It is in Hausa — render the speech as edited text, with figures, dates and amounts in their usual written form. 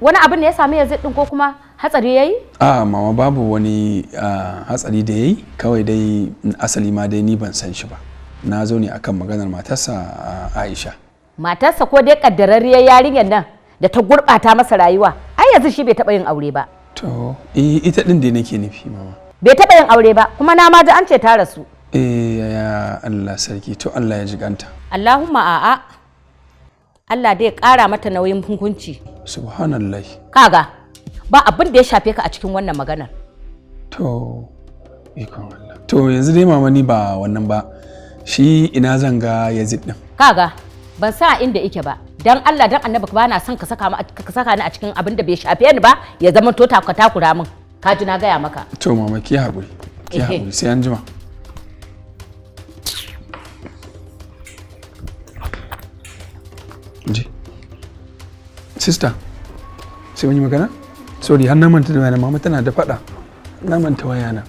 Wani abin da ya sami Yazid din ko kuma hatsari yayi? Mama babu wani hatsari da yayi, kawai dai asali ma dai ni ban san shi ba. Na zo ne akan maganar matarsa Aisha. Matarsa ko dai kaddararriyar yarinyar nan da ta gurbata masa rayuwa. Ai yanzu shi bai taba yin aure ba. To, ita din dai nake nufi mama. Bai taba yin aure ba, kuma na ma ji an ce ta rasu. Ya Allah sarki, to Allah ya jiganta. Allahumma a'a. Allah dai ƙara mata nauyin hukunci. Subhanallah. Kaga, ba abin da ya shafe ka a cikin wannan maganar. To, ikon Allah. To yanzu dai mama ni ba wannan ba. Shi ina zan ga Yazid din. Kaga, ban sa inda yake ba. Dan Allah dan Annabi ba na son ka saka ni a cikin abin da bai shafe ni ba, ya zama to ka takura min. Ka ji na gaya maka. To mama ki haƙuri. Ki haƙuri sai an jima. Sister, sai wani magana? Sorry, har na manta da wayana, mama tana da faɗa. Na manta wayana.